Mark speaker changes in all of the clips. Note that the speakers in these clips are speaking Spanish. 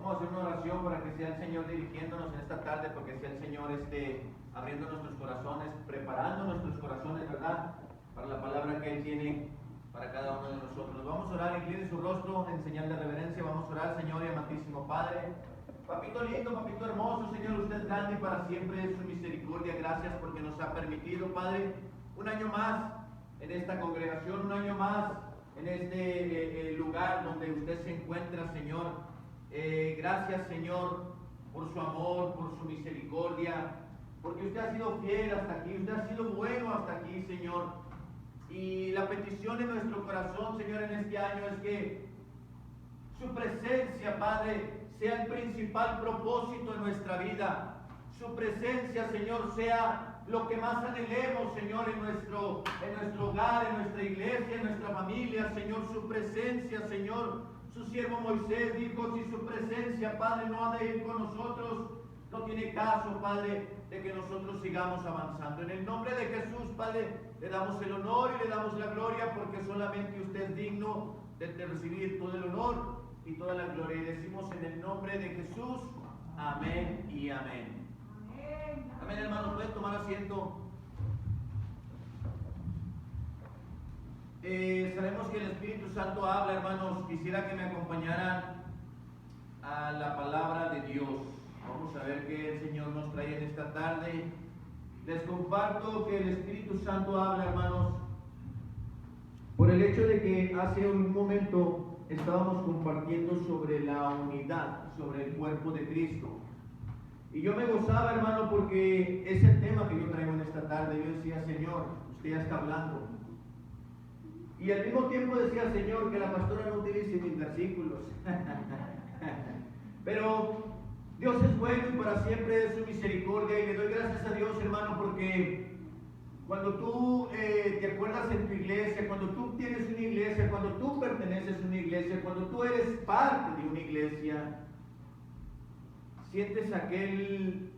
Speaker 1: Vamos a hacer una oración para que sea el Señor dirigiéndonos en esta tarde, porque sea el Señor abriendo nuestros corazones, preparando nuestros corazones, ¿verdad? Para la palabra que Él tiene para cada uno de nosotros. Vamos a orar, incline su rostro en señal de reverencia. Vamos a orar, Señor y amantísimo Padre. Papito lindo, papito hermoso, Señor, usted es grande y para siempre es su misericordia. Gracias porque nos ha permitido, Padre, un año más en esta congregación, un año más en este lugar donde usted se encuentra, Señor. Gracias, Señor, por su amor, por su misericordia, porque usted ha sido fiel hasta aquí, usted ha sido bueno hasta aquí, Señor. Y la petición de nuestro corazón, Señor, en este año es que su presencia, Padre, sea el principal propósito de nuestra vida. Su presencia, Señor, sea lo que más anhelemos, Señor, en nuestro hogar, en nuestra iglesia, en nuestra familia, Señor. Su presencia, Señor. Su siervo Moisés dijo, si su presencia, Padre, no ha de ir con nosotros, no tiene caso, Padre, de que nosotros sigamos avanzando. En el nombre de Jesús, Padre, le damos el honor y le damos la gloria, porque solamente usted es digno de recibir todo el honor y toda la gloria. Y decimos en el nombre de Jesús, amén y amén. Amén, hermanos, pueden tomar asiento. Sabemos que el Espíritu Santo habla, hermanos. Quisiera que me acompañaran a la palabra de Dios. Vamos a ver qué el Señor nos trae en esta tarde. Les comparto que el Espíritu Santo habla, hermanos, por el hecho de que hace un momento estábamos compartiendo sobre la unidad, sobre el cuerpo de Cristo. Y yo me gozaba, hermano, porque es el tema que yo traigo en esta tarde. Yo decía, Señor, usted ya está hablando. Y al mismo tiempo decía, Señor, que la pastora no utilice mis versículos. Pero Dios es bueno y para siempre es su misericordia. Y le doy gracias a Dios, hermano, porque cuando tú te acuerdas en tu iglesia, cuando tú tienes una iglesia, cuando tú perteneces a una iglesia, cuando tú eres parte de una iglesia, sientes aquel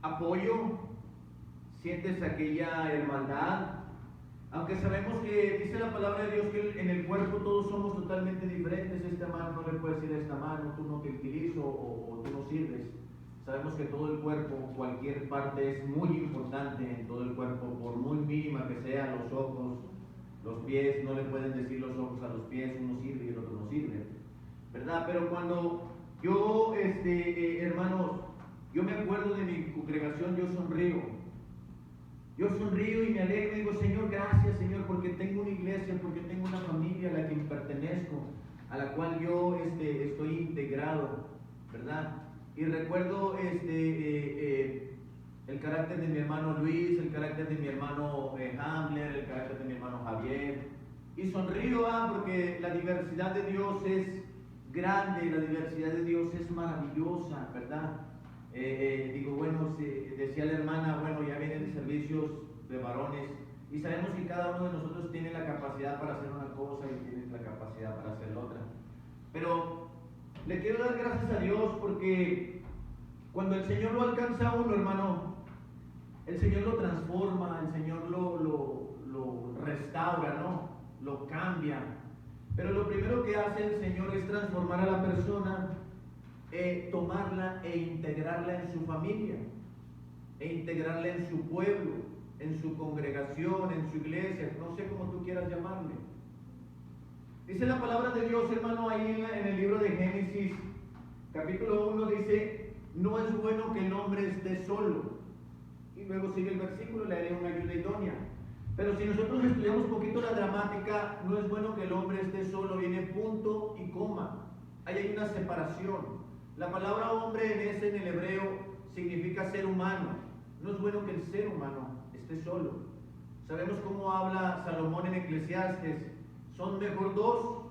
Speaker 1: apoyo, sientes aquella hermandad. Aunque sabemos que dice la palabra de Dios que en el cuerpo todos somos totalmente diferentes. Esta mano no le puede decir a esta mano, tú no te utilizo o tú no sirves. Sabemos que todo el cuerpo, cualquier parte es muy importante en todo el cuerpo, por muy mínima que sea. Los ojos, los pies, no le pueden decir los ojos a los pies, uno sirve y el otro no sirve, ¿verdad? Pero cuando yo, hermanos, yo me acuerdo de mi congregación, yo sonrío. Yo sonrío y me alegro y digo, Señor, gracias, Señor, porque tengo una iglesia, porque tengo una familia a la que pertenezco, a la cual yo estoy integrado, ¿verdad? Y recuerdo el carácter de mi hermano Luis, el carácter de mi hermano Hamler, el carácter de mi hermano Javier. Y sonrío porque la diversidad de Dios es grande, la diversidad de Dios es maravillosa, ¿verdad? Digo, bueno, decía la hermana, bueno, ya vienen servicios de varones y sabemos que cada uno de nosotros tiene la capacidad para hacer una cosa y tiene la capacidad para hacer otra. Pero le quiero dar gracias a Dios porque cuando el Señor lo alcanza a uno, hermano, el Señor lo transforma, el Señor lo restaura, ¿no? Lo cambia. Pero lo primero que hace el Señor es transformar a la persona, tomarla e integrarla en su familia, e integrarla en su pueblo, en su congregación, en su iglesia, no sé cómo tú quieras llamarle. Dice la palabra de Dios, hermano, ahí en el libro de Génesis, capítulo 1, dice, no es bueno que el hombre esté solo. Y luego sigue el versículo, le haré una ayuda idónea. Pero si nosotros estudiamos un poquito la gramática, no es bueno que el hombre esté solo, viene punto y coma. Ahí hay una separación. La palabra hombre en el hebreo significa ser humano. No es bueno que el ser humano esté solo. Sabemos cómo habla Salomón en Eclesiastes. Son mejor dos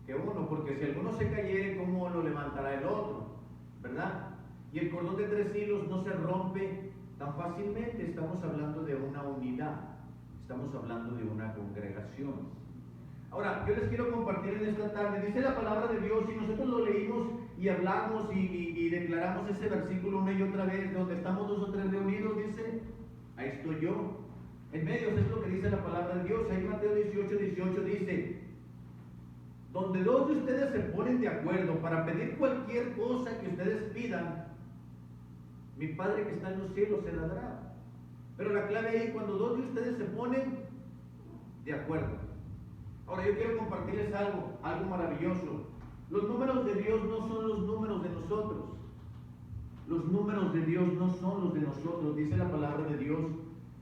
Speaker 1: que uno, porque si alguno se cayere, ¿cómo lo levantará el otro? ¿Verdad? Y el cordón de 3 hilos no se rompe tan fácilmente. Estamos hablando de una unidad. Estamos hablando de una congregación. Ahora, yo les quiero compartir en esta tarde, dice la palabra de Dios, y nosotros lo leímos y hablamos y declaramos ese versículo una y otra vez, donde estamos 2 o 3 reunidos, dice, ahí estoy yo. En medio, es lo que dice la palabra de Dios. Ahí Mateo 18 dice, donde dos de ustedes se ponen de acuerdo para pedir cualquier cosa que ustedes pidan, mi Padre que está en los cielos se la dará. Pero la clave ahí, cuando dos de ustedes se ponen de acuerdo. Ahora yo quiero compartirles algo maravilloso. Los números de Dios no son los números de nosotros. Los números de Dios no son los de nosotros. Dice la palabra de Dios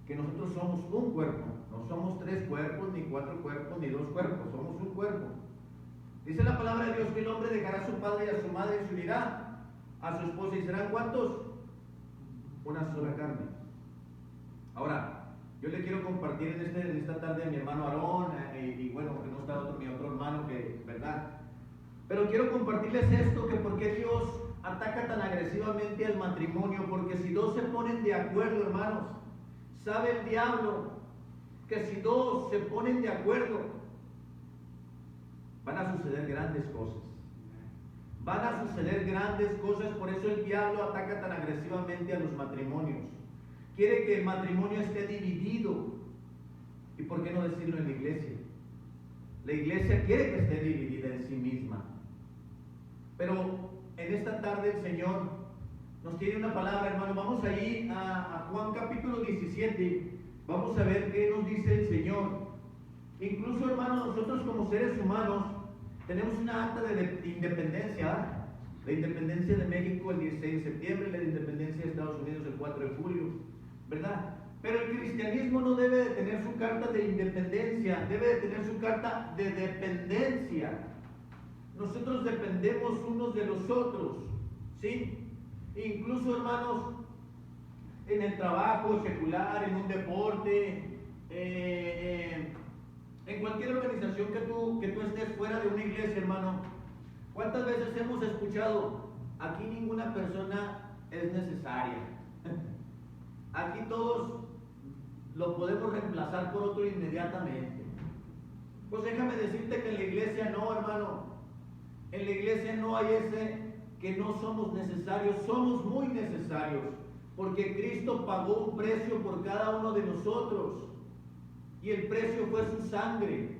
Speaker 1: que nosotros somos un cuerpo. No somos 3 cuerpos, ni 4 cuerpos, ni 2 cuerpos. Somos un cuerpo. Dice la palabra de Dios que el hombre dejará a su padre y a su madre y se unirá a su esposa. ¿Y serán cuántos? Una sola carne. Ahora, yo le quiero compartir en esta tarde a mi hermano Aarón, y bueno, que no está mi otro hermano, que, ¿verdad? Pero quiero compartirles esto, que por qué Dios ataca tan agresivamente al matrimonio, porque si dos se ponen de acuerdo, hermanos, sabe el diablo que si dos se ponen de acuerdo, van a suceder grandes cosas. Van a suceder grandes cosas, por eso el diablo ataca tan agresivamente a los matrimonios. Quiere que el matrimonio esté dividido. ¿Y por qué no decirlo en la iglesia? La iglesia quiere que esté dividida en sí misma. Pero en esta tarde el Señor nos tiene una palabra, hermano. Vamos allí a Juan capítulo 17. Vamos a ver qué nos dice el Señor. Incluso, hermano, nosotros como seres humanos tenemos una acta de independencia, ¿verdad? La independencia de México el 16 de septiembre, la independencia de Estados Unidos el 4 de julio, ¿verdad? Pero el cristianismo no debe de tener su carta de independencia, debe de tener su carta de dependencia. Nosotros dependemos unos de los otros, ¿sí? Incluso, hermanos, en el trabajo secular, en un deporte, en cualquier organización que tú estés fuera de una iglesia, hermano, ¿cuántas veces hemos escuchado? Aquí ninguna persona es necesaria. Aquí todos lo podemos reemplazar por otro inmediatamente. Pues déjame decirte que en la iglesia no, hermano. En la iglesia no hay ese que no somos necesarios, somos muy necesarios, porque Cristo pagó un precio por cada uno de nosotros. Y el precio fue su sangre.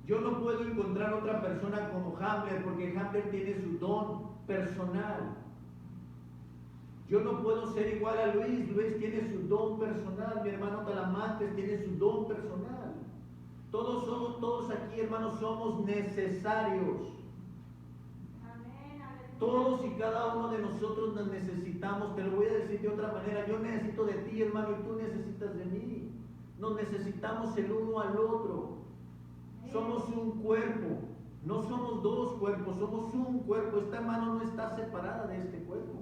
Speaker 1: Yo no puedo encontrar otra persona como Hamlet, porque Hamlet tiene su don personal. Yo no puedo ser igual a Luis. Luis tiene su don personal. Mi hermano Talamantes tiene su don personal. Todos aquí, hermanos, somos necesarios. Todos y cada uno de nosotros nos necesitamos. Te lo voy a decir de otra manera. Yo necesito de ti, hermano, y tú necesitas de mí. Nos necesitamos el uno al otro. Somos un cuerpo. No somos dos cuerpos, somos un cuerpo. Esta mano no está separada de este cuerpo.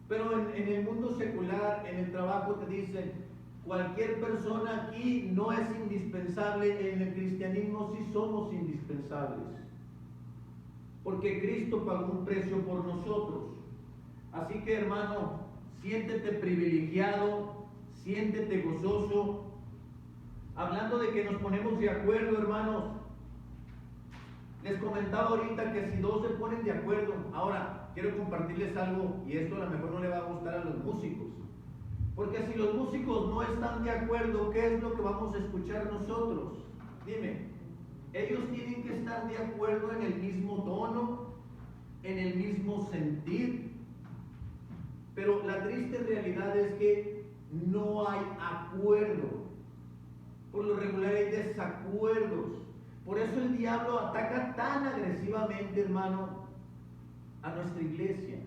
Speaker 1: Pero en el mundo secular, en el trabajo te dicen, cualquier persona aquí no es indispensable. En el cristianismo sí somos indispensables. Porque Cristo pagó un precio por nosotros. Así que, hermano, siéntete privilegiado. Siéntete gozoso. Hablando de que nos ponemos de acuerdo, hermanos. Les comentaba ahorita que si dos se ponen de acuerdo. Ahora, quiero compartirles algo, y esto a lo mejor no le va a gustar a los músicos. Porque si los músicos no están de acuerdo, ¿qué es lo que vamos a escuchar nosotros? Dime, ellos tienen que estar de acuerdo en el mismo tono, en el mismo sentir. Pero la triste realidad es que no hay acuerdo. Por lo regular hay desacuerdos. Por eso el diablo ataca tan agresivamente, hermano, a nuestra iglesia,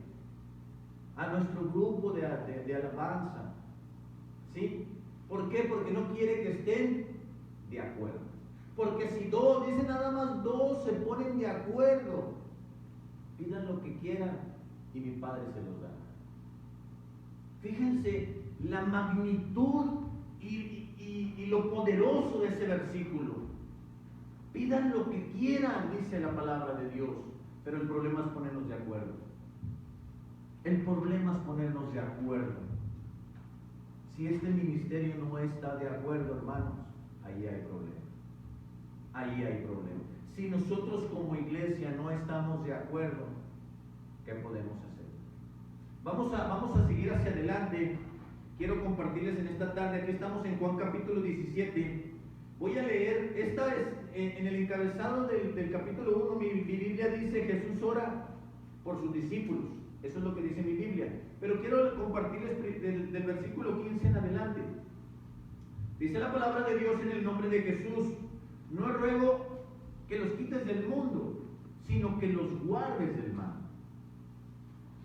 Speaker 1: a nuestro grupo de alabanza. ¿Sí? ¿Por qué? Porque no quiere que estén de acuerdo. Porque si dos, dice nada más dos, se ponen de acuerdo, pidan lo que quieran y mi Padre se los dará. Fíjense la magnitud y lo poderoso de ese versículo. Pidan lo que quieran, dice la palabra de Dios, pero el problema es ponernos de acuerdo. El problema es ponernos de acuerdo. Si este ministerio no está de acuerdo, hermanos, ahí hay problema. Ahí hay problema. Si nosotros como iglesia no estamos de acuerdo, ¿qué podemos hacer? Vamos a seguir hacia adelante. Quiero compartirles en esta tarde, aquí estamos en Juan capítulo 17. Voy a leer, esta es en el encabezado del capítulo 1, mi Biblia dice Jesús ora por sus discípulos. Eso es lo que dice mi Biblia. Pero quiero compartirles del versículo 15 en adelante. Dice la palabra de Dios en el nombre de Jesús: no ruego que los quites del mundo, sino que los guardes del mal.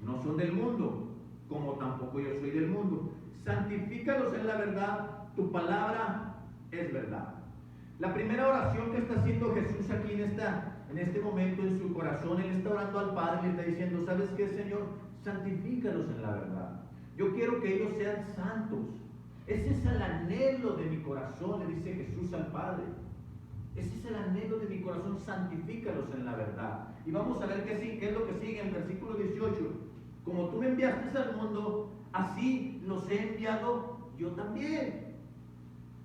Speaker 1: No son del mundo, como tampoco yo soy del mundo. Santifícalos en la verdad, tu palabra es verdad. La primera oración que está haciendo Jesús aquí en este momento en su corazón, Él está orando al Padre y le está diciendo: ¿sabes qué, Señor? Santifícalos en la verdad. Yo quiero que ellos sean santos. Ese es el anhelo de mi corazón, le dice Jesús al Padre. Ese es el anhelo de mi corazón, santifícalos en la verdad. Y vamos a ver qué es lo que sigue en el versículo 18. Como tú me enviaste al mundo, así los he enviado yo también.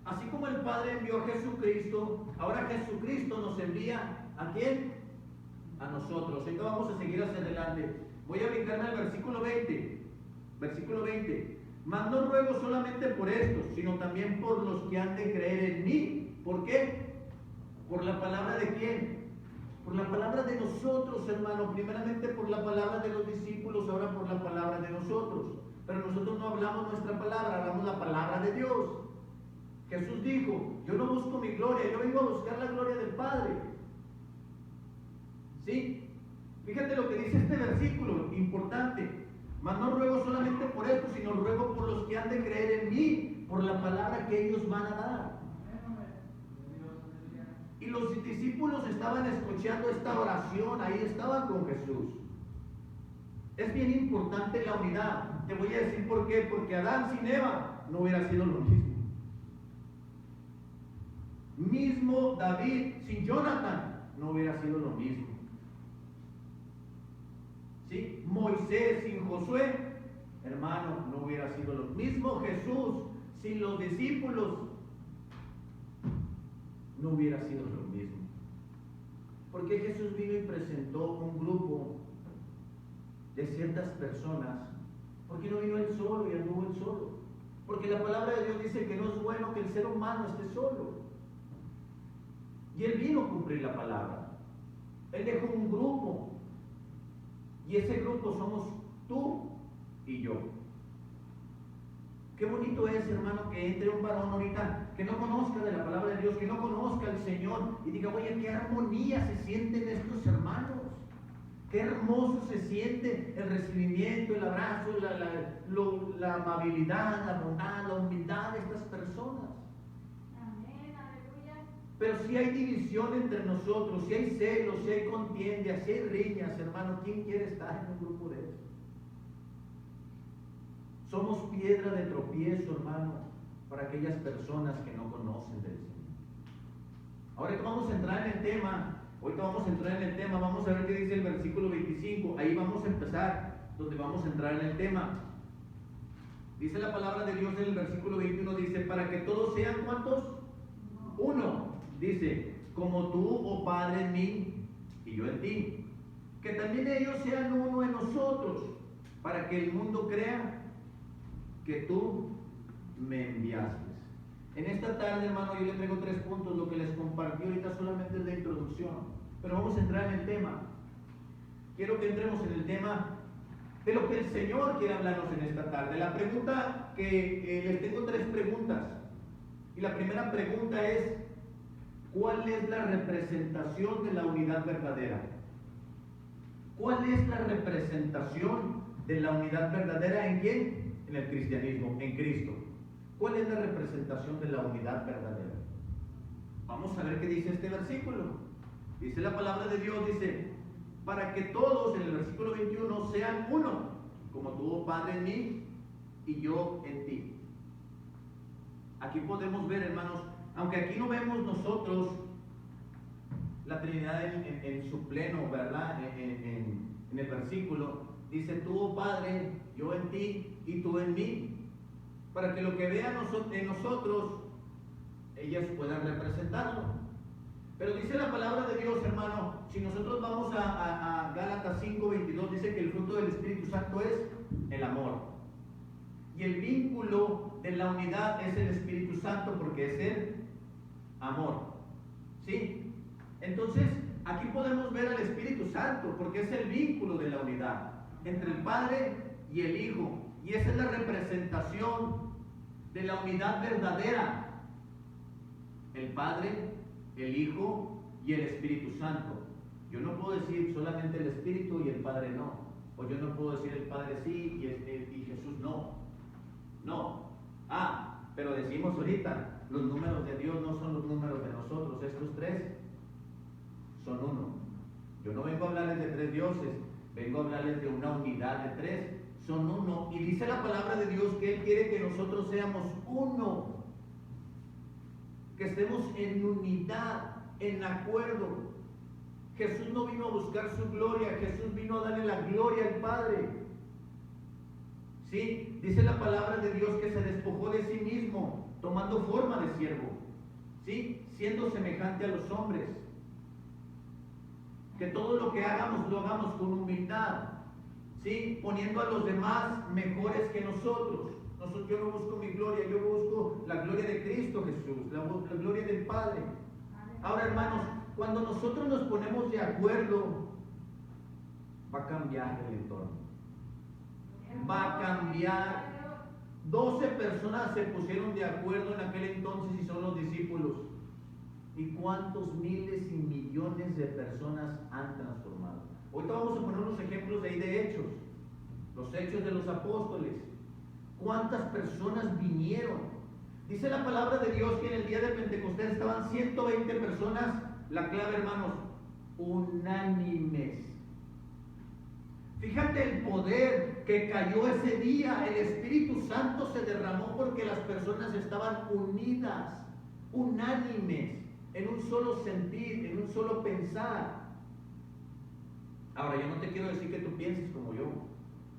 Speaker 1: Así como el Padre envió a Jesucristo, ahora Jesucristo nos envía ¿a quién? A nosotros. Ahorita vamos a seguir hacia adelante. Voy a brincarme al versículo 20. Versículo 20. Mas no ruego solamente por estos, sino también por los que han de creer en mí. ¿Por qué? ¿Por la palabra de quién? Por la palabra de nosotros, hermano. Primeramente por la palabra de los discípulos, ahora por la palabra de nosotros. Pero nosotros no hablamos nuestra palabra, hablamos la palabra de Dios. Jesús dijo: yo no busco mi gloria, yo vengo a buscar la gloria del Padre. ¿Sí? Fíjate lo que dice este versículo, importante. Mas no ruego solamente por esto, sino ruego por los que han de creer en mí, por la palabra que ellos van a dar. Y los discípulos estaban escuchando esta oración, ahí estaban con Jesús. Es bien importante la unidad. Te voy a decir por qué. Porque Adán sin Eva no hubiera sido lo mismo. Mismo David sin Jonathan no hubiera sido lo mismo. ¿Sí? Moisés sin Josué, hermano, no hubiera sido lo mismo. Jesús sin los discípulos no hubiera sido lo mismo. Porque Jesús vino y presentó un grupo de ciertas personas. Porque no vino él solo y anduvo él solo. Porque la palabra de Dios dice que no es bueno que el ser humano esté solo. Y él vino a cumplir la palabra. Él dejó un grupo. Y ese grupo somos tú y yo. Qué bonito es, hermano, que entre un varón ahorita que no conozca de la palabra de Dios, que no conozca al Señor y diga: oye, qué armonía se sienten estos hermanos. Qué hermoso se siente el recibimiento, el abrazo, la amabilidad, la bondad, la humildad de estas personas.
Speaker 2: Amén, aleluya.
Speaker 1: Pero si hay división entre nosotros, si hay celos, si hay contiendas, si hay riñas, hermano, ¿quién quiere estar en un grupo de esos? Somos piedra de tropiezo, hermano, para aquellas personas que no conocen del Señor. Ahorita vamos a entrar en el tema. Vamos a ver qué dice el versículo 25. Ahí vamos a empezar, donde vamos a entrar en el tema. Dice la palabra de Dios en el versículo 21, dice: para que todos sean, ¿cuántos? Uno. Dice: como tú, oh Padre, en mí y yo en ti, que también ellos sean uno en nosotros, para que el mundo crea que tú me enviaste. En esta tarde, hermano, yo le traigo 3 puntos. Lo que les compartí ahorita solamente es de introducción, pero vamos a entrar en el tema. Quiero que entremos en el tema de lo que el Señor quiere hablarnos en esta tarde. La pregunta que les tengo 3 preguntas. Y la primera pregunta es: ¿cuál es la representación de la unidad verdadera? ¿Cuál es la representación de la unidad verdadera en quién? En el cristianismo, en Cristo. ¿Cuál es la representación de la unidad verdadera? Vamos a ver qué dice este versículo. Dice la palabra de Dios, dice: para que todos, en el versículo 21, sean uno, como tú, oh Padre, en mí y yo en ti. Aquí podemos ver, hermanos, aunque aquí no vemos nosotros la Trinidad en su pleno, ¿verdad? En el versículo, dice: tú, oh Padre, yo en ti y tú en mí. Para que lo que vean en nosotros, ellas puedan representarlo. Pero dice la palabra de Dios, hermano, si nosotros vamos a Gálatas 5:22, dice que el fruto del Espíritu Santo es el amor. Y el vínculo de la unidad es el Espíritu Santo, porque es el amor. ¿Sí? Entonces, aquí podemos ver al Espíritu Santo, porque es el vínculo de la unidad entre el Padre y el Hijo. Y esa es la representación de la unidad verdadera. El Padre, el Hijo y el Espíritu Santo. Yo no puedo decir solamente el Espíritu y el Padre no. O yo no puedo decir el Padre sí y Jesús no. No. Pero decimos ahorita, los números de Dios no son los números de nosotros. Estos tres son uno. Yo no vengo a hablarles de tres dioses, vengo a hablarles de una unidad de tres. Son uno. Y dice la palabra de Dios que Él quiere que nosotros seamos uno. Que estemos en unidad, en acuerdo. Jesús no vino a buscar su gloria, Jesús vino a darle la gloria al Padre. ¿Sí? Dice la palabra de Dios que se despojó de sí mismo, tomando forma de siervo. ¿Sí? Siendo semejante a los hombres. Que todo lo que hagamos, lo hagamos con humildad. ¿Sí? Poniendo a los demás mejores que nosotros. Yo no busco mi gloria, yo busco la gloria de Cristo Jesús, la gloria del Padre. Ahora, hermanos, cuando nosotros nos ponemos de acuerdo, va a cambiar el entorno. Va a cambiar. 12 personas se pusieron de acuerdo en aquel entonces y son los discípulos. ¿Y cuántos miles y millones de personas han transformado? Ahorita vamos a poner unos ejemplos de ahí de Hechos. Los Hechos de los Apóstoles. ¿Cuántas personas vinieron? Dice la palabra de Dios que en el día de Pentecostés estaban 120 personas. La clave, hermanos, unánimes. Fíjate el poder que cayó ese día. El Espíritu Santo se derramó porque las personas estaban unidas, unánimes, en un solo sentir, en un solo pensar. Ahora, yo no te quiero decir que tú pienses como yo,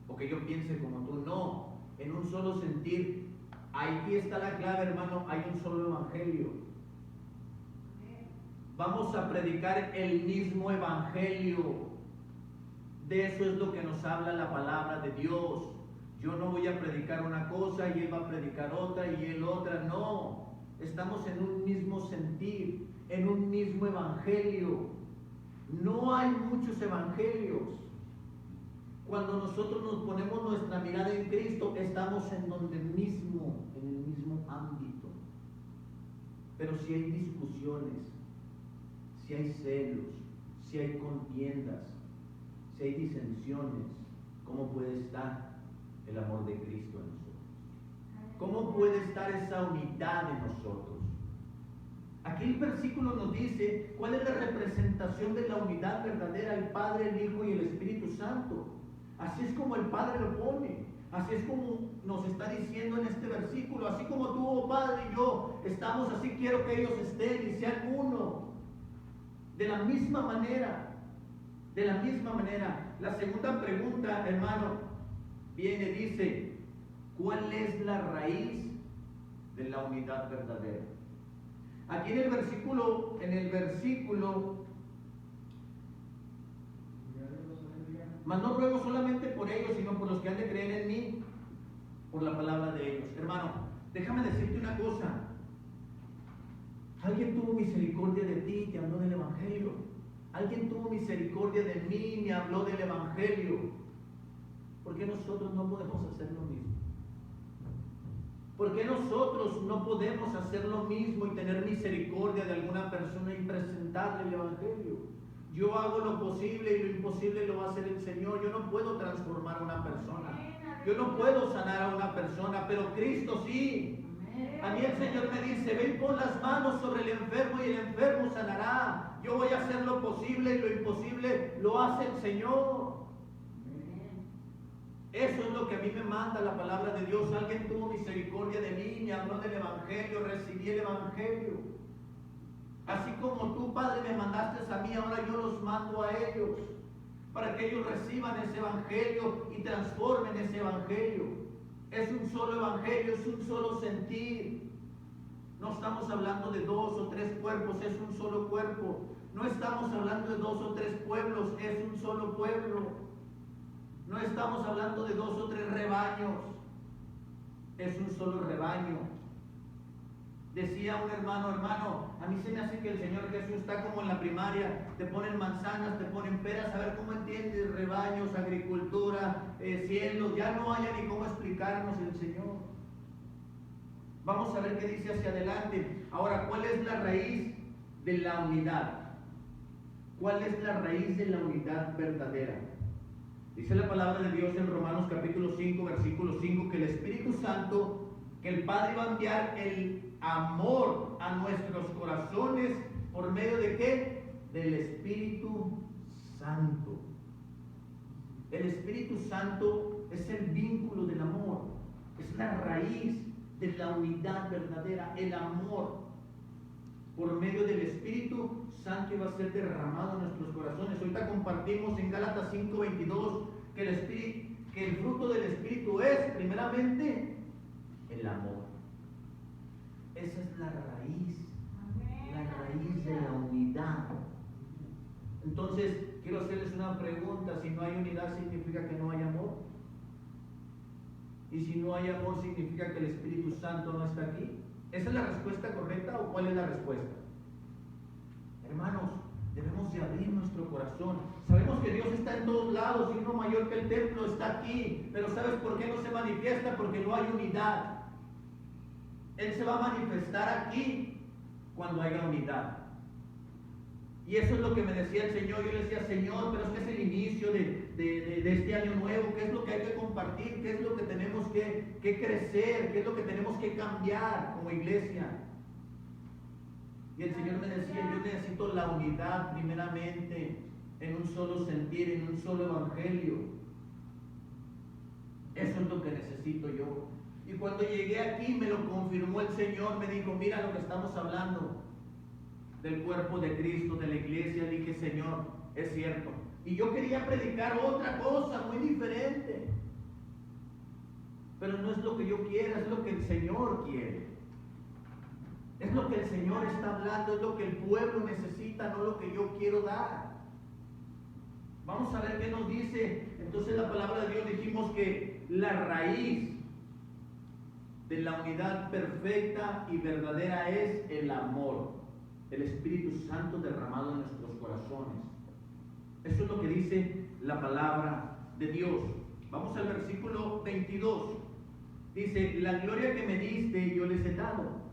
Speaker 1: o que yo piense como tú, no. En un solo sentir. Aquí está la clave, hermano, hay un solo evangelio. Vamos a predicar el mismo evangelio. De eso es lo que nos habla la palabra de Dios. Yo no voy a predicar una cosa y él va a predicar otra y él otra, no. Estamos en un mismo sentir, en un mismo evangelio. No hay muchos evangelios. Cuando nosotros nos ponemos nuestra mirada en Cristo, estamos en donde mismo, en el mismo ámbito. Pero si hay discusiones, si hay celos, si hay contiendas, si hay disensiones, ¿cómo puede estar el amor de Cristo en nosotros? ¿Cómo puede estar esa unidad en nosotros? Aquí el versículo nos dice cuál es la representación de la unidad verdadera, el Padre, el Hijo y el Espíritu Santo. Así es como el Padre lo pone, así es como nos está diciendo en este versículo, así como tú, oh Padre, y yo estamos, así quiero que ellos estén y sean uno. De la misma manera, de la misma manera. La segunda pregunta, hermano, viene, dice, ¿cuál es la raíz de la unidad verdadera? Aquí en el versículo, mas no ruego solamente por ellos, sino por los que han de creer en mí, por la palabra de ellos. Hermano, déjame decirte una cosa. Alguien tuvo misericordia de ti y te habló del Evangelio. Alguien tuvo misericordia de mí y me habló del Evangelio. ¿Por qué nosotros no podemos hacer lo mismo? ¿Por qué nosotros no podemos hacer lo mismo y tener misericordia de alguna persona y presentarle el Evangelio? Yo hago lo posible y lo imposible lo va a hacer el Señor. Yo no puedo transformar a una persona. Yo no puedo sanar a una persona, pero Cristo sí. A mí el Señor me dice, ven, pon las manos sobre el enfermo y el enfermo sanará. Yo voy a hacer lo posible y lo imposible lo hace el Señor. Eso es lo que a mí me manda la palabra de Dios. Alguien tuvo misericordia de mí, me habló del Evangelio, recibí el Evangelio. Así como tú, Padre, me mandaste a mí, ahora yo los mando a ellos, para que ellos reciban ese Evangelio y transformen ese Evangelio. Es un solo Evangelio, es un solo sentir. No estamos hablando de 2 o 3 cuerpos, es un solo cuerpo. No estamos hablando de 2 o 3 pueblos, es un solo pueblo. No estamos hablando de 2 o 3 rebaños, es un solo rebaño. Decía un hermano, a mí se me hace que el Señor Jesús está como en la primaria, te ponen manzanas, te ponen peras, a ver cómo entiendes, rebaños, agricultura, cielos, ya no haya ni cómo explicarnos el Señor. Vamos a ver qué dice hacia adelante. Ahora, ¿cuál es la raíz de la unidad? ¿Cuál es la raíz de la unidad verdadera? Dice la palabra de Dios en Romanos capítulo 5, versículo 5, que el Espíritu Santo, que el Padre va a enviar el amor a nuestros corazones, ¿por medio de qué? Del Espíritu Santo. El Espíritu Santo es el vínculo del amor, es la raíz de la unidad verdadera, el amor. Por medio del Espíritu Santo va a ser derramado en nuestros corazones. Ahorita compartimos en Gálatas 5:22 que el fruto del Espíritu es, primeramente, el amor. Esa es la raíz de la unidad. Entonces, quiero hacerles una pregunta: si no hay unidad, ¿significa que no hay amor? Y si no hay amor, ¿significa que el Espíritu Santo no está aquí? ¿Esa es la respuesta correcta o cuál es la respuesta? Hermanos, debemos de abrir nuestro corazón. Sabemos que Dios está en todos lados y uno mayor que el templo está aquí. Pero ¿sabes por qué no se manifiesta? Porque no hay unidad. Él se va a manifestar aquí cuando haya unidad. Y eso es lo que me decía el Señor. Yo le decía: Señor, pero es que es el inicio de este año nuevo. ¿Qué es lo que hay que compartir? ¿Qué es lo que tenemos que crecer? ¿Qué es lo que tenemos que cambiar como iglesia? Y el Señor me decía: yo necesito la unidad primeramente, en un solo sentir, en un solo evangelio. Eso es lo que necesito yo. Y cuando llegué aquí me lo confirmó el Señor. Me dijo: mira lo que estamos hablando del cuerpo de Cristo, de la iglesia. Dije: Señor, es cierto. Y yo quería predicar otra cosa muy diferente, pero no es lo que yo quiera, es lo que el Señor quiere. Es lo que el Señor está hablando, es lo que el pueblo necesita, no lo que yo quiero dar. Vamos a ver qué nos dice. Entonces la palabra de Dios, dijimos que la raíz de la unidad perfecta y verdadera es el amor, el Espíritu Santo derramado en nuestros corazones. Eso es lo que dice la palabra de Dios. Vamos al versículo 22. Dice: la gloria que me diste yo les he dado,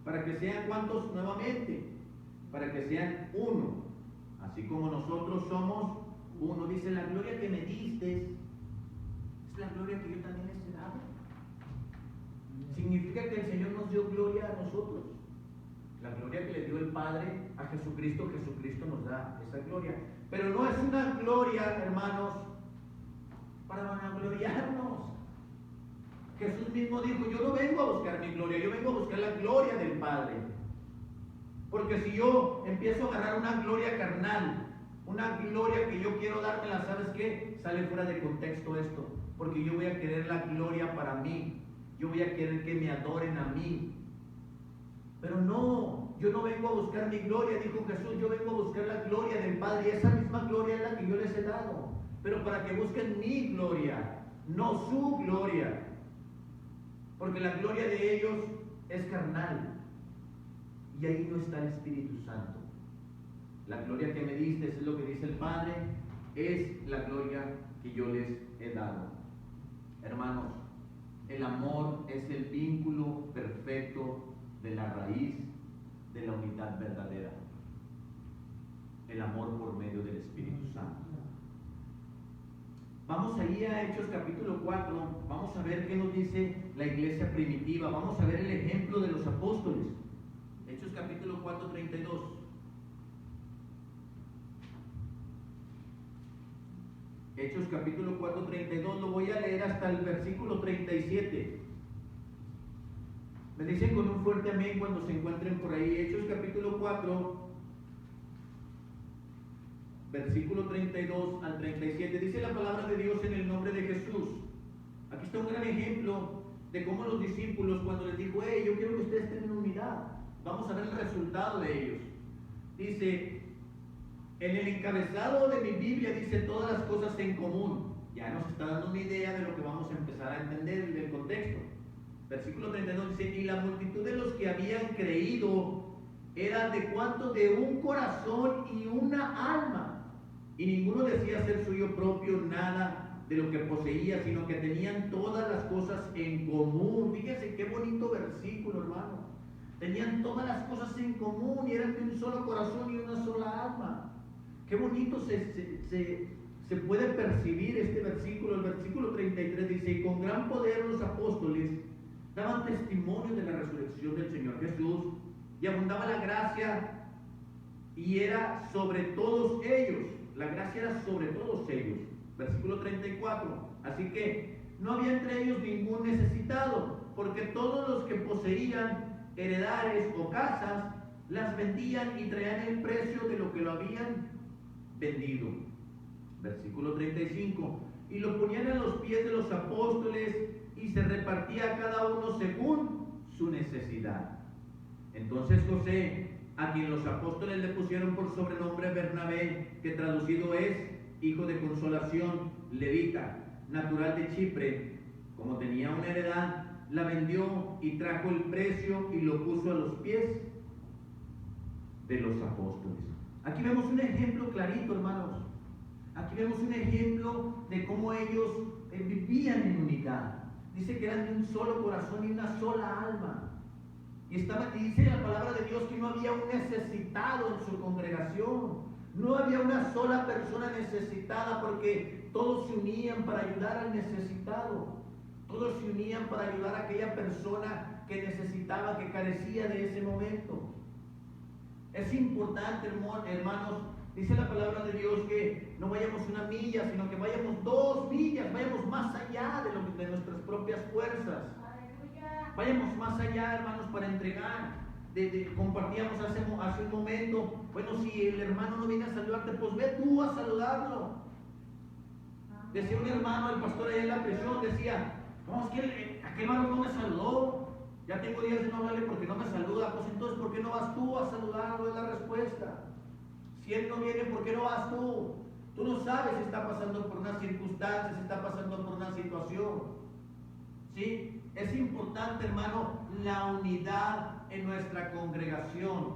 Speaker 1: para que sean, ¿cuántos? Nuevamente, para que sean uno, así como nosotros somos uno. Dice: la gloria que me diste es la gloria que yo también les he dado. Significa que el Señor nos dio gloria a nosotros. La gloria que le dio el Padre a Jesucristo, Jesucristo nos da esa gloria. Pero no es una gloria, hermanos, para vanagloriarnos. Jesús mismo dijo: yo no vengo a buscar mi gloria, yo vengo a buscar la gloria del Padre. Porque si yo empiezo a agarrar una gloria carnal, una gloria que yo quiero dármela, ¿sabes qué? Sale fuera de contexto esto. Porque yo voy a querer la gloria para mí. Yo voy a querer que me adoren a mí. Pero no, yo no vengo a buscar mi gloria, dijo Jesús, yo vengo a buscar la gloria del Padre. Y esa misma gloria es la que yo les he dado. Pero para que busquen mi gloria, no su gloria. Porque la gloria de ellos es carnal. Y ahí no está el Espíritu Santo. La gloria que me diste, es lo que dice el Padre, es la gloria que yo les he dado. Hermanos, el amor es el vínculo perfecto de la raíz de la unidad verdadera. El amor por medio del Espíritu Santo. Vamos ahí a Hechos capítulo 4, vamos a ver qué nos dice la iglesia primitiva, vamos a ver el ejemplo de los apóstoles. Hechos capítulo 4, 32. Hechos capítulo 4, 32, lo voy a leer hasta el versículo 37. Me dicen con un fuerte amén cuando se encuentren por ahí. Hechos capítulo 4, versículo 32 al 37. Dice la palabra de Dios: en el nombre de Jesús. Aquí está un gran ejemplo de cómo los discípulos, cuando les dijo: hey, yo quiero que ustedes tengan unidad, vamos a ver el resultado de ellos. Dice, en el encabezado de mi Biblia dice: todas las cosas en común. Ya nos está dando una idea de lo que vamos a empezar a entender del contexto. Versículo 32 dice, y la multitud de los que habían creído era de cuánto, de un corazón y una alma, y ninguno decía ser suyo propio nada de lo que poseía, sino que tenían todas las cosas en común. Fíjense qué bonito versículo, hermano. Tenían todas las cosas en común y eran de un solo corazón y una sola alma. Qué bonito se puede percibir este versículo. El versículo 33 dice, y con gran poder los apóstoles daban testimonio de la resurrección del Señor Jesús, y abundaba la gracia y era sobre todos ellos. La gracia era sobre todos ellos. Versículo 34. Así que no había entre ellos ningún necesitado, porque todos los que poseían heredades o casas las vendían y traían el precio de lo que lo habían vendido. Versículo 35. Y lo ponían a los pies de los apóstoles y se repartía a cada uno según su necesidad. Entonces José, a quien los apóstoles le pusieron por sobrenombre Bernabé, que traducido es hijo de consolación, levita, natural de Chipre, como tenía una heredad, la vendió y trajo el precio y lo puso a los pies de los apóstoles. Aquí vemos un ejemplo clarito, hermanos. Aquí vemos un ejemplo de cómo ellos vivían en unidad. Dice que eran de un solo corazón y una sola alma. Y dice la palabra de Dios que no había un necesitado en su congregación. No había una sola persona necesitada, porque todos se unían para ayudar al necesitado. Todos se unían para ayudar a aquella persona que necesitaba, que carecía de ese momento. Es importante, hermanos, dice la palabra de Dios que no vayamos una milla, sino que vayamos 2 millas, vayamos más allá de nuestras propias fuerzas.
Speaker 2: Aleluya.
Speaker 1: Vayamos más allá, hermanos, para entregar. Compartíamos hace un momento, bueno, si el hermano no viene a saludarte, pues ve tú a saludarlo. Decía un hermano, el pastor allá en la prisión, decía, no, es que aquel hermano no me saludó, ya tengo días de no hablarle porque no me saluda. Pues entonces, ¿por qué no vas tú a saludarlo? Es la respuesta. Si él no viene, ¿por qué no vas tú? Tú no sabes si está pasando por una circunstancia, si está pasando por una situación. ¿Sí? Es importante, hermano, la unidad en nuestra congregación.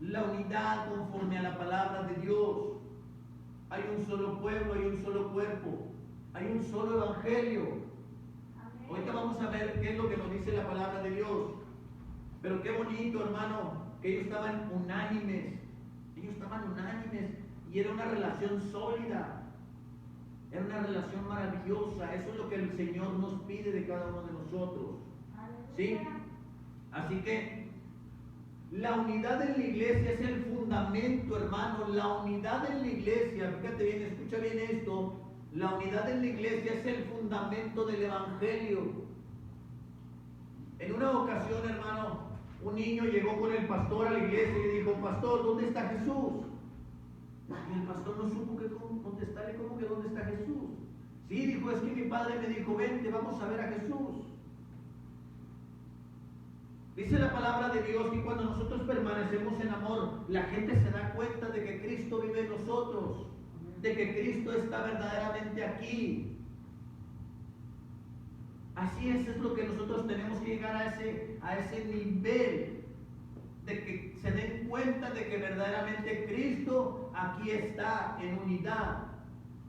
Speaker 1: La unidad conforme a la palabra de Dios. Hay un solo pueblo, hay un solo cuerpo, hay un solo evangelio.
Speaker 2: Amén.
Speaker 1: Ahorita vamos a ver qué es lo que nos dice la palabra de Dios. Pero qué bonito, hermano, que ellos estaban unánimes. Ellos estaban unánimes y era una relación sólida. Era una relación maravillosa. Eso es lo que el Señor nos pide de cada uno de nosotros. ¿Sí? Así que la unidad en la iglesia es el fundamento, hermano. La unidad en la iglesia, fíjate bien, escucha bien esto. La unidad en la iglesia es el fundamento del evangelio. En una ocasión, hermano, un niño llegó con el pastor a la iglesia y le dijo, pastor, ¿dónde está Jesús? Y el pastor no supo qué contestarle, ¿cómo que dónde está Jesús? Sí, dijo, es que mi padre me dijo, vente, vamos a ver a Jesús. Dice la palabra de Dios que cuando nosotros permanecemos en amor, la gente se da cuenta de que Cristo vive en nosotros, de que Cristo está verdaderamente aquí. Así es lo que nosotros tenemos que llegar a ese nivel, de que se den cuenta de que verdaderamente Cristo aquí está en unidad.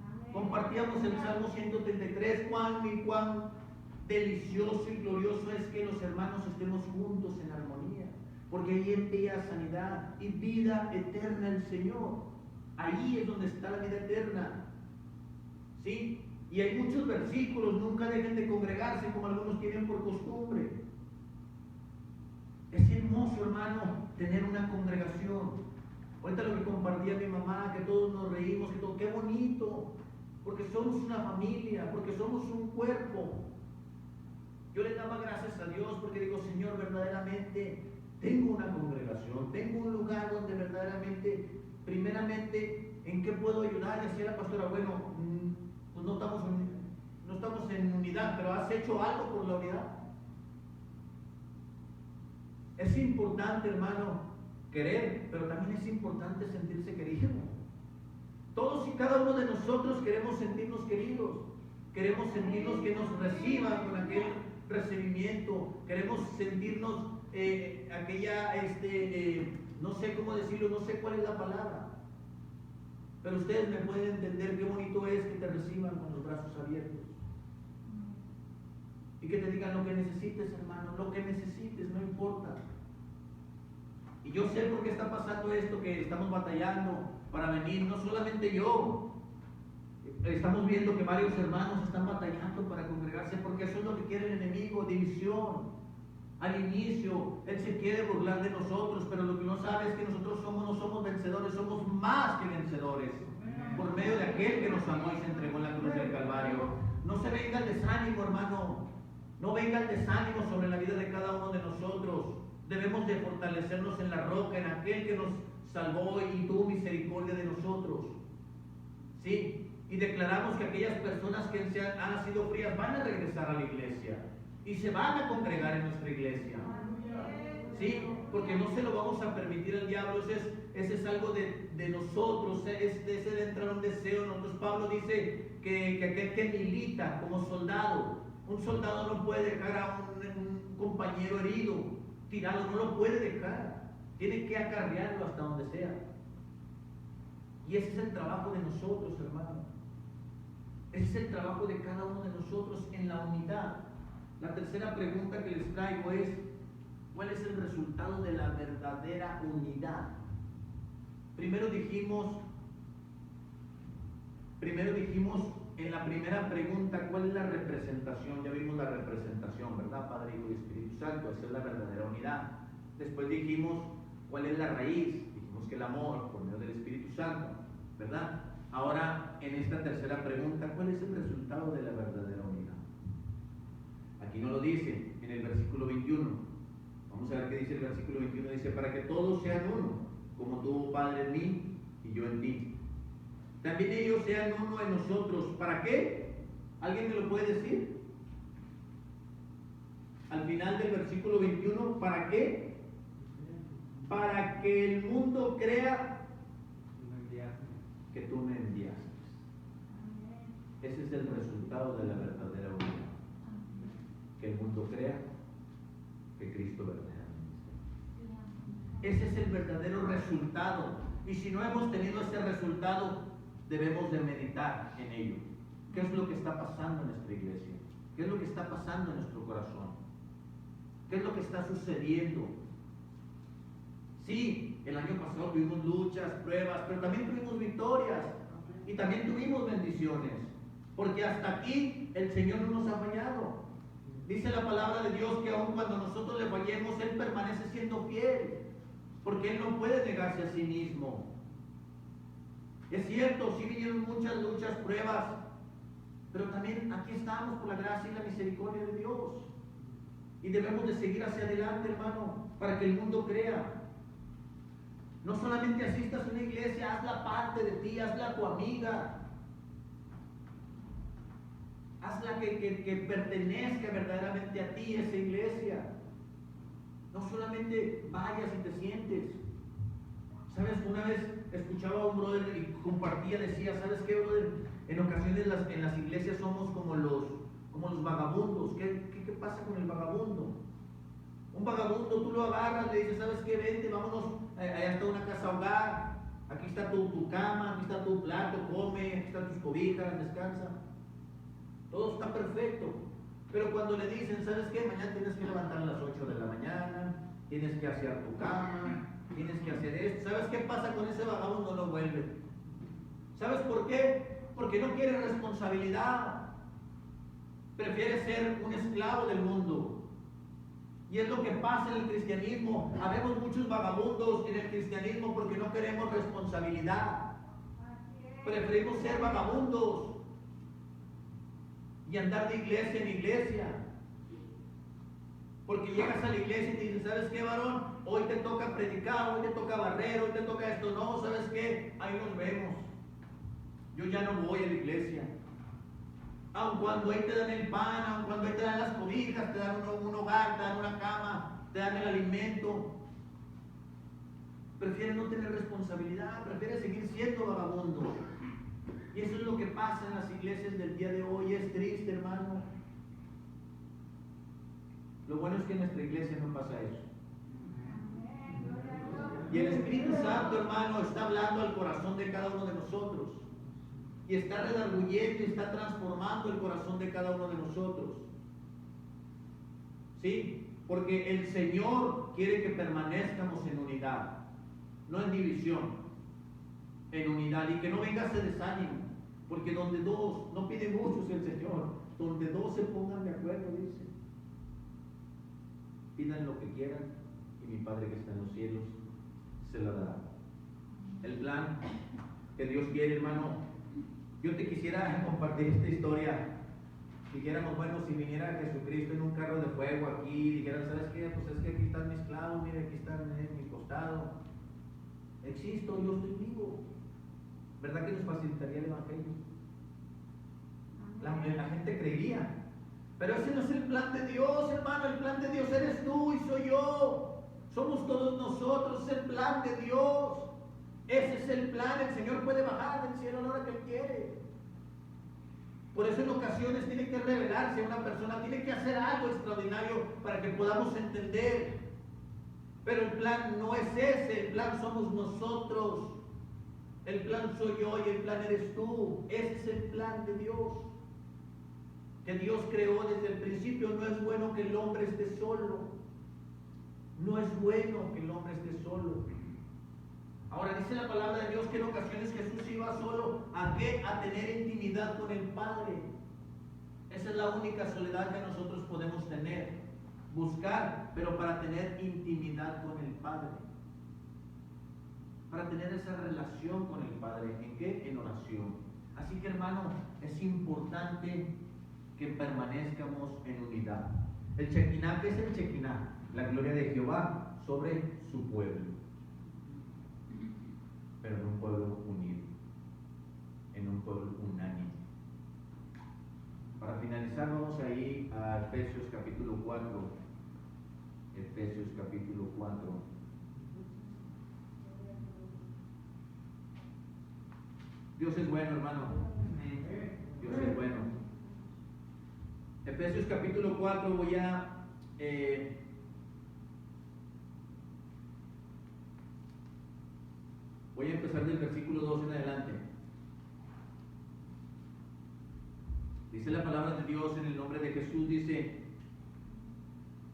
Speaker 2: Amén.
Speaker 1: Compartíamos el Salmo 133, cuán delicioso y glorioso es que los hermanos estemos juntos en armonía, porque ahí envía sanidad y vida eterna el Señor. Ahí es donde está la vida eterna. ¿Sí? Y hay muchos versículos, nunca dejen de congregarse como algunos tienen por costumbre. Es hermoso, hermano, tener una congregación. Ahorita lo que compartía mi mamá, que todos nos reímos, que todo, qué bonito, porque somos una familia, porque somos un cuerpo. Yo le daba gracias a Dios porque digo, Señor, verdaderamente tengo una congregación, tengo un lugar donde verdaderamente, primeramente, ¿en qué puedo ayudar? Y decía la pastora, bueno, pues no estamos en unidad, pero ¿has hecho algo por la unidad? Es importante, hermano, querer, pero también es importante sentirse querido. Todos y cada uno de nosotros queremos sentirnos queridos, queremos sentirnos que nos reciban con aquel recibimiento, queremos sentirnos no sé cómo decirlo, no sé cuál es la palabra, pero ustedes me pueden entender qué bonito es que te reciban con los brazos abiertos y que te digan lo que necesites, hermano, lo que necesites, no importa. Y yo sé por qué está pasando esto, que estamos batallando para venir, no solamente yo. Estamos viendo que varios hermanos están batallando para congregarse, porque eso es lo que quiere el enemigo, división. Al inicio, él se quiere burlar de nosotros, pero lo que no sabe es que nosotros no somos vencedores, somos más que vencedores, por medio de aquel que nos amó y se entregó en la cruz del Calvario. No se venga el desánimo, hermano, no venga el desánimo sobre la vida de cada uno de nosotros. Debemos de fortalecernos en la roca, en aquel que nos salvó y tuvo misericordia de nosotros. ¿Sí? Y declaramos que aquellas personas que han sido frías van a regresar a la iglesia y se van a congregar en nuestra iglesia. ¿Sí? Porque no se lo vamos a permitir al diablo. Ese es algo de nosotros, ese de entrar a un deseo. Nosotros, Pablo dice que aquel que milita como soldado, un soldado no puede dejar a un compañero herido, tirado, no lo puede dejar, tiene que acarrearlo hasta donde sea. Y ese es el trabajo de nosotros, hermano. Ese es el trabajo de cada uno de nosotros en la unidad. La tercera pregunta que les traigo es: ¿cuál es el resultado de la verdadera unidad? Primero dijimos en la primera pregunta, ¿cuál es la representación? Ya vimos la representación, ¿verdad? Padre, Hijo y Espíritu Santo, esa es la verdadera unidad. Después dijimos, ¿cuál es la raíz? Dijimos que el amor por medio del Espíritu Santo, ¿verdad? Ahora, en esta tercera pregunta, ¿cuál es el resultado de la verdadera unidad? Aquí no lo dice, en el versículo 21. Vamos a ver qué dice el versículo 21. Dice, para que todos sean uno, como tú, Padre, en mí y yo en ti. También ellos sean uno en nosotros. ¿Para qué? ¿Alguien me lo puede decir? Al final del versículo 21, ¿para qué? Para que el mundo crea que tú me enviaste. Ese es el resultado de la verdadera unidad. Que el mundo crea que Cristo verdaderamente. Ese es el verdadero resultado. Y si no hemos tenido ese resultado, debemos de meditar en ello. ¿Qué es lo que está pasando en nuestra iglesia? ¿Qué es lo que está pasando en nuestro corazón? ¿Qué es lo que está sucediendo? Sí, el año pasado tuvimos luchas, pruebas, pero también tuvimos victorias y también tuvimos bendiciones, porque hasta aquí el Señor no nos ha fallado. Dice la palabra de Dios que aun cuando nosotros le fallemos, Él permanece siendo fiel, porque Él no puede negarse a sí mismo. Es cierto, sí vinieron muchas luchas, pruebas, pero también aquí estamos por la gracia y la misericordia de Dios. Y debemos de seguir hacia adelante, hermano, para que el mundo crea. No solamente asistas a una iglesia, hazla parte de ti, hazla tu amiga. Hazla que pertenezca verdaderamente a ti, esa iglesia. No solamente vayas y te sientes. ¿Sabes? Una vez escuchaba a un brother y compartía, decía, ¿sabes qué, brother? En ocasiones en las iglesias somos como los vagabundos. ¿Qué pasa con el vagabundo? Un vagabundo tú lo agarras, le dices, ¿sabes qué? Vente, vámonos, allá está una casa hogar, aquí está tu cama, aquí está tu plato, come, aquí están tus cobijas, descansa. Todo está perfecto. Pero cuando le dicen, ¿sabes qué? Mañana tienes que levantar a las 8 de la mañana, tienes que hacer tu cama, tienes que hacer esto. ¿Sabes qué pasa con ese vagabundo? No vuelve. ¿Sabes por qué? Porque no quiere responsabilidad. Prefiere ser un esclavo del mundo. Y es lo que pasa en el cristianismo. Habemos muchos vagabundos en el cristianismo porque no queremos responsabilidad. Preferimos ser vagabundos y andar de iglesia en iglesia. Porque llegas a la iglesia y te dicen, ¿sabes qué, varón? Hoy te toca predicar, hoy te toca barrer, hoy te toca esto. No, ¿sabes qué? Ahí nos vemos. Yo ya no voy a la iglesia. Aun cuando ahí te dan el pan, aun cuando ahí te dan las cobijas, te dan un hogar, te dan una cama, te dan el alimento. Prefiere no tener responsabilidad, prefiere seguir siendo vagabundo. Y eso es lo que pasa en las iglesias del día de hoy. Es triste, hermano. Lo bueno es que en nuestra iglesia no pasa eso.
Speaker 2: Amén. Gloria a Dios.
Speaker 1: Y el Espíritu Santo, hermano, está hablando al corazón de cada uno de nosotros. Y está redarguyendo y está transformando el corazón de cada uno de nosotros. ¿Sí? Porque el Señor quiere que permanezcamos en unidad, no en división, en unidad. Y que no venga ese desánimo. Porque donde dos, no pide muchos el Señor, donde dos se pongan de acuerdo, dice. Pidan lo que quieran y mi Padre que está en los cielos se lo dará. El plan que Dios quiere, hermano. Yo te quisiera compartir esta historia. Dijéramos, bueno, si viniera Jesucristo en un carro de fuego aquí, dijeran, ¿sabes qué? Pues es que aquí están mis clavos, mira, aquí están en mi costado. Existo, yo estoy vivo. ¿Verdad que nos facilitaría el Evangelio? La gente creería. Pero ese no es el plan de Dios, hermano. El plan de Dios eres tú y soy yo. Somos todos nosotros. Es el plan de Dios. Ese es el plan. El Señor puede bajar del cielo a la hora que Él quiere. Por eso en ocasiones tiene que revelarse a una persona, tiene que hacer algo extraordinario para que podamos entender. Pero el plan no es ese, el plan somos nosotros. El plan soy yo y el plan eres tú. Ese es el plan de Dios. Que Dios creó desde el principio. No es bueno que el hombre esté solo. No es bueno que el hombre esté solo. Ahora dice la palabra de Dios que en ocasiones Jesús iba solo. ¿A qué? A tener intimidad con el Padre. Esa es la única soledad que nosotros podemos tener. Buscar, pero para tener intimidad con el Padre. Para tener esa relación con el Padre. ¿En qué? En oración. Así que, hermano, es importante que permanezcamos en unidad. El Shekinah, ¿qué es el Shekinah? La gloria de Jehová sobre su pueblo. Pero en un pueblo unido, en un pueblo unánime. Para finalizar, vamos ahí a Efesios capítulo 4. Efesios capítulo 4. Dios es bueno, hermano. Dios es bueno. Efesios capítulo 4, voy a empezar del versículo 2 en adelante. Dice la palabra de Dios en el nombre de Jesús, dice: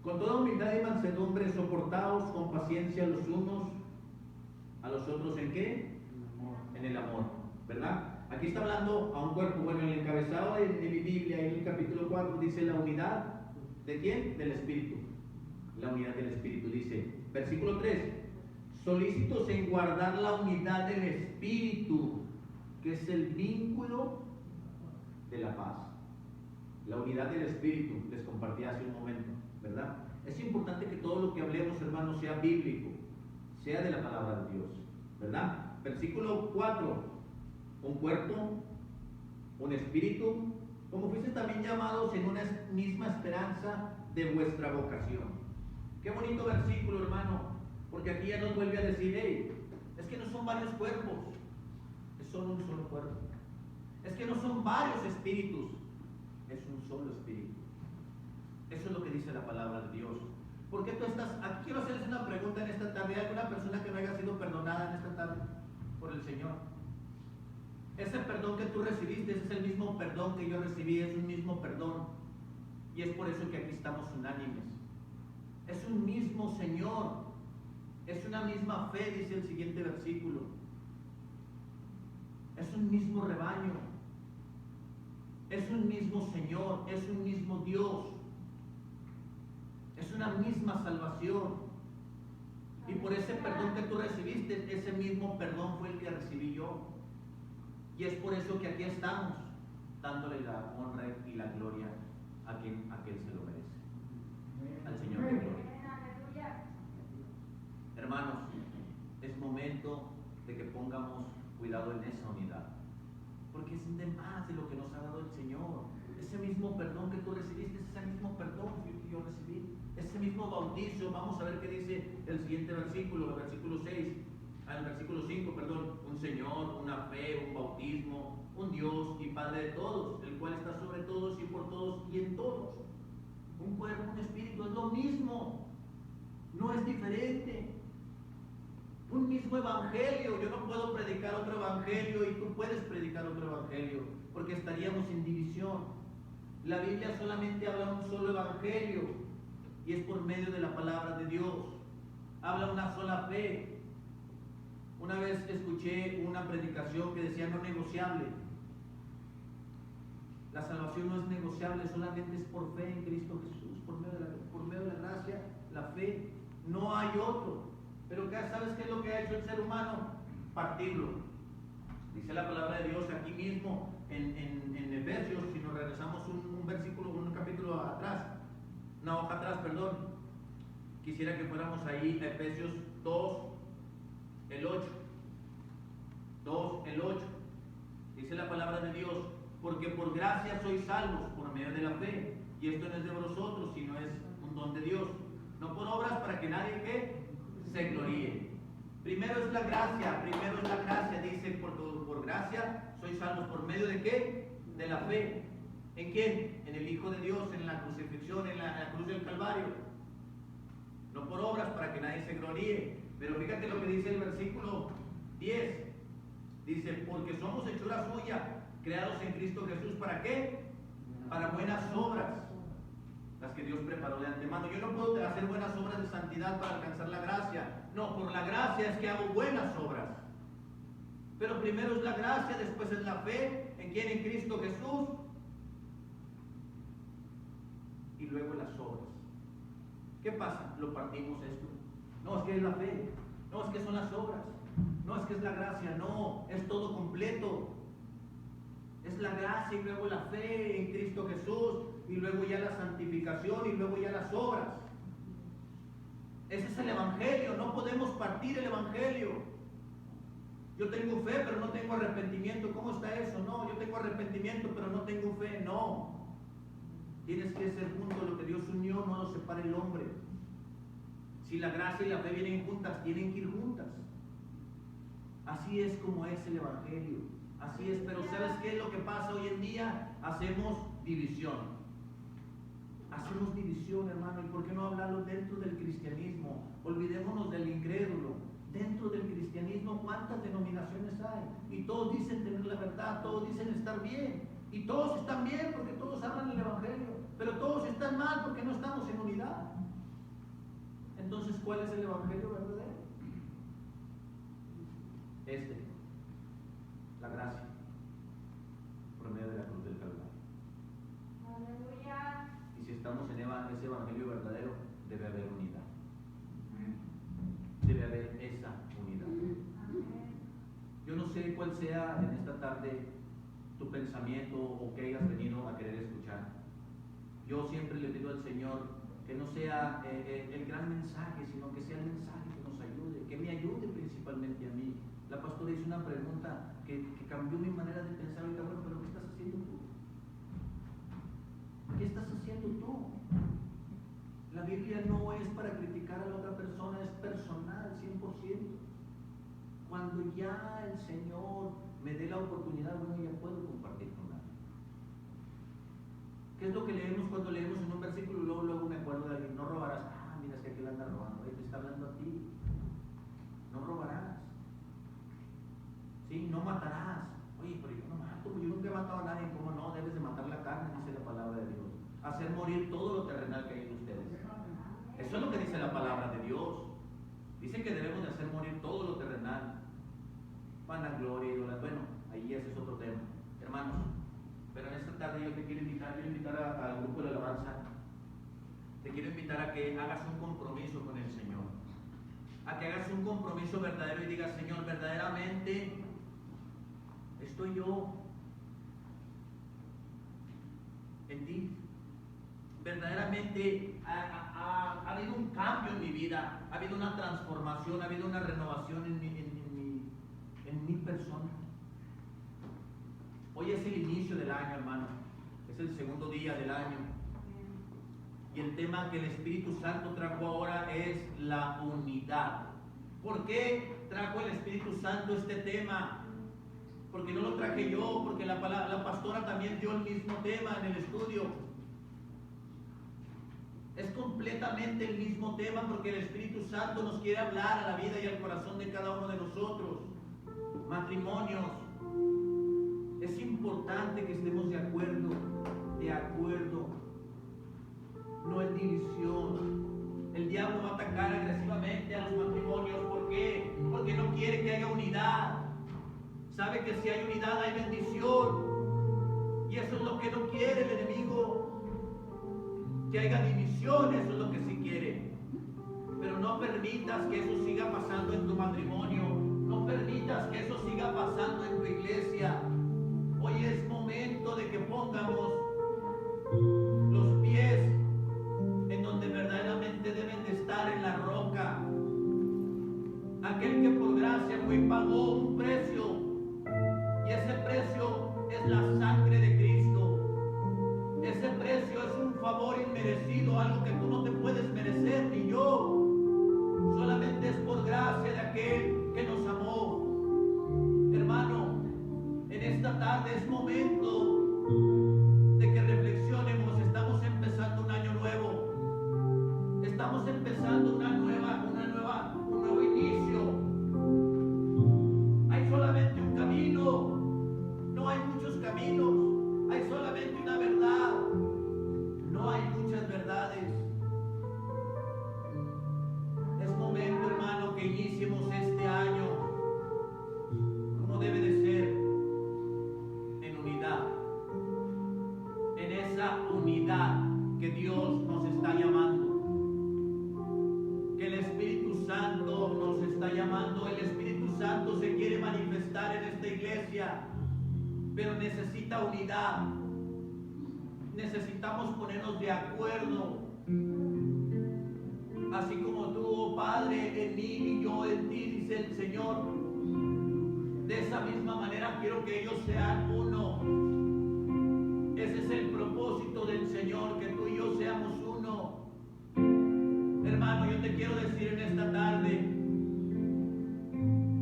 Speaker 1: con toda humildad y mansedumbre soportaos con paciencia los unos a los otros, ¿en qué? En el amor, ¿verdad? Aquí está hablando a un cuerpo. Bueno, en el encabezado de mi Biblia, en el capítulo 4, dice la unidad, ¿de quién? Del Espíritu. La unidad del Espíritu, dice, versículo 3: solícitos en guardar la unidad del Espíritu, que es el vínculo de la paz. La unidad del Espíritu, les compartí hace un momento, ¿verdad? Es importante que todo lo que hablemos, hermanos, sea bíblico, sea de la palabra de Dios, ¿verdad? Versículo 4: un cuerpo, un espíritu, como fuiste también llamados en una misma esperanza de vuestra vocación. Qué bonito versículo, hermano. Porque aquí ya nos vuelve a decir, hey, es que no son varios cuerpos, es solo un solo cuerpo. Es que no son varios espíritus, es un solo espíritu. Eso es lo que dice la palabra de Dios. ¿Por qué tú estás aquí? Quiero hacerles una pregunta en esta tarde. ¿Hay alguna persona que no haya sido perdonada en esta tarde por el Señor? Ese perdón que tú recibiste, ese es el mismo perdón que yo recibí, es un mismo perdón. Y es por eso que aquí estamos unánimes. Es un mismo Señor. Es una misma fe, dice el siguiente versículo. Es un mismo rebaño. Es un mismo Señor. Es un mismo Dios. Es una misma salvación. Y por ese perdón que tú recibiste, ese mismo perdón fue el que recibí yo. Y es por eso que aquí estamos, dándole la honra y la gloria a quien se lo merece. Al Señor de gloria. Hermanos, es momento de que pongamos cuidado en esa unidad, porque es de más de lo que nos ha dado el Señor. Ese mismo perdón que tú recibiste, ese mismo perdón que yo recibí, ese mismo bautizo. Vamos a ver qué dice el siguiente versículo, el versículo 6, el versículo 5, perdón. Un Señor, una fe, un bautismo, un Dios y Padre de todos, el cual está sobre todos y por todos y en todos. un cuerpo, un espíritu, es lo mismo, no es diferente. Un mismo evangelio, yo no puedo predicar otro evangelio y tú puedes predicar otro evangelio, porque estaríamos en división. La Biblia solamente habla un solo evangelio y es por medio de la palabra de Dios. Habla una sola fe. Una vez escuché una predicación que decía no negociable. La salvación no es negociable, solamente es por fe en Cristo Jesús, por medio de la gracia, la fe. No hay otro. Pero ¿sabes qué es lo que ha hecho el ser humano? Partirlo. Dice la palabra de Dios aquí mismo en Efesios, si nos regresamos un versículo, un capítulo atrás, una hoja atrás, perdón. Quisiera que fuéramos ahí a Efesios 2, el 8. 2, el 8. Dice la palabra de Dios, porque por gracia sois salvos por medio de la fe. Y esto no es de vosotros, sino es un don de Dios. No por obras para que nadie se gloríe. Primero es la gracia, dice, por gracia sois salvos por medio de ¿qué? De la fe. ¿En quién? En el Hijo de Dios, en la crucifixión, en la cruz del Calvario. No por obras para que nadie se gloríe. Pero fíjate lo que dice el versículo 10. Dice, porque somos hechura suya, creados en Cristo Jesús, ¿para qué? Para buenas obras, las que Dios preparó de antemano. Yo no puedo hacer buenas obras de santidad para alcanzar la gracia. No, por la gracia es que hago buenas obras. Pero primero es la gracia, después es la fe. ¿En quién? En Cristo Jesús. Y luego las obras. ¿Qué pasa? Lo partimos esto. No, es que es la fe. No, es que son las obras. No, es que es la gracia. No, es todo completo. Es la gracia y luego la fe en Cristo Jesús y luego ya la santificación y luego ya las obras. Ese es el evangelio, no podemos partir el evangelio. Yo tengo fe pero no tengo arrepentimiento. ¿Cómo está eso? No, yo tengo arrepentimiento pero no tengo fe. No. Tienes que ser juntos, lo que Dios unió no lo separa el hombre. Si la gracia y la fe vienen juntas, tienen que ir juntas. Así es como es el evangelio. Así es, pero ¿sabes qué es lo que pasa hoy en día? Hacemos división. Hacemos división, hermano. ¿Y por qué no hablarlo dentro del cristianismo? Olvidémonos del incrédulo. Dentro del cristianismo, ¿cuántas denominaciones hay? Y todos dicen tener la verdad, todos dicen estar bien. Y todos están bien porque todos hablan el evangelio. Pero todos están mal porque no estamos en unidad. Entonces, ¿cuál es el evangelio verdadero? La gracia, por medio de la cruz del Calvario.
Speaker 2: Aleluya.
Speaker 1: Y si estamos en ese evangelio verdadero, debe haber unidad. Debe haber esa unidad. Yo no sé cuál sea en esta tarde tu pensamiento o que hayas venido a querer escuchar. Yo siempre le pido al Señor que no sea el gran mensaje, sino que sea el mensaje que nos ayude, que me ayude principalmente a mí. La pastora hizo una pregunta que cambió mi manera de pensar. Ahorita, bueno, pero ¿qué estás haciendo tú? ¿Qué estás haciendo tú? La Biblia no es para criticar a la otra persona, es personal, 100%. Cuando ya el Señor me dé la oportunidad, bueno, ya puedo compartir con alguien. ¿Qué es lo que leemos cuando leemos en un versículo? Luego me acuerdo de alguien, no robarás. Ah, mira, es que aquel anda robando. Él te está hablando a ti. No robarás. Sí, no matarás. Oye, pero yo no mato, yo nunca he matado a nadie. ¿Cómo no? Debes de matar la carne, dice la palabra de Dios. Hacer morir todo lo terrenal que hay en ustedes. Eso es lo que dice la palabra de Dios. Dice que debemos de hacer morir todo lo terrenal. Vanagloria, idolatría. Bueno, ahí ese es otro tema. Hermanos, pero en esta tarde yo te quiero invitar al grupo de alabanza. Te quiero invitar a que hagas un compromiso con el Señor. A que hagas un compromiso verdadero y digas, Señor, verdaderamente estoy yo en ti. Verdaderamente ha habido un cambio en mi vida, ha habido una transformación, ha habido una renovación en mi persona. Hoy es el inicio del año, hermano. Es el segundo día del año. Y el tema que el Espíritu Santo trajo ahora es la unidad. ¿Por qué trajo el Espíritu Santo este tema? Porque no lo traje yo, porque la pastora también dio el mismo tema en el estudio. Es completamente el mismo tema porque el Espíritu Santo nos quiere hablar a la vida y al corazón de cada uno de nosotros. Matrimonios, es importante que estemos de acuerdo, no en división. El diablo va a atacar agresivamente a los matrimonios. ¿Por qué? Porque no quiere que haya unidad. Sabe que si hay unidad hay bendición. Y eso es lo que no quiere el enemigo. Que haya división, eso es lo que sí quiere. Pero no permitas que eso siga pasando en tu matrimonio. No permitas que eso siga pasando en tu iglesia. Hoy es momento de que pongamos los pies en donde verdaderamente deben de estar, en la roca. Aquel que por gracia fue y pagó un precio, y ese precio es la sangre de Cristo. Ese precio es un favor inmerecido, algo que tú no te puedes merecer, ni yo. Solamente es por gracia de aquel que nos amó. Hermano, en esta tarde es momento de que reflexionemos. Estamos empezando un año nuevo. Estamos empezando un nuevo inicio. Hay solamente un camino. No hay muchos caminos. Hay solamente una verdad. No hay muchas verdades. Es momento, hermano, que iniciemos este año como debe de ser, en unidad. En esa unidad que Dios nos está llamando. Que el Espíritu Santo nos está llamando. El Espíritu Santo se quiere manifestar en esta iglesia, pero necesita unidad. Necesitamos ponernos de acuerdo. Así como tú, oh Padre, en mí y yo en ti, dice el Señor. De esa misma manera quiero que ellos sean uno. Ese es el propósito del Señor, que tú y yo seamos uno. Hermano, yo te quiero decir en esta tarde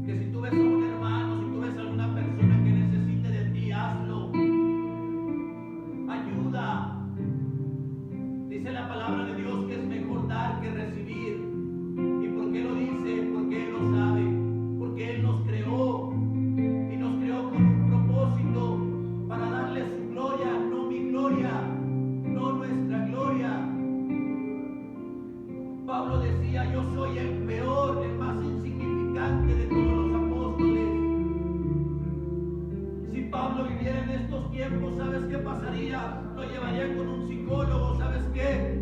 Speaker 1: que si tú ves a un hermano, si tú ves a alguna persona que necesite de ti, hazlo. Ayuda. Dice la palabra de Dios que es mejor dar que recibir. ¿Y por qué lo dice? Porque Él lo sabe. Porque Él nos creó. Y nos creó con un propósito para darle su gloria, no mi gloria, no nuestra gloria. Pablo decía: yo soy el peor, el más insignificante de todos los apóstoles. Si Pablo viviera en estos tiempos, ¿sabes qué pasaría? Lo llevaría con un psicólogo. ¿Sabes qué?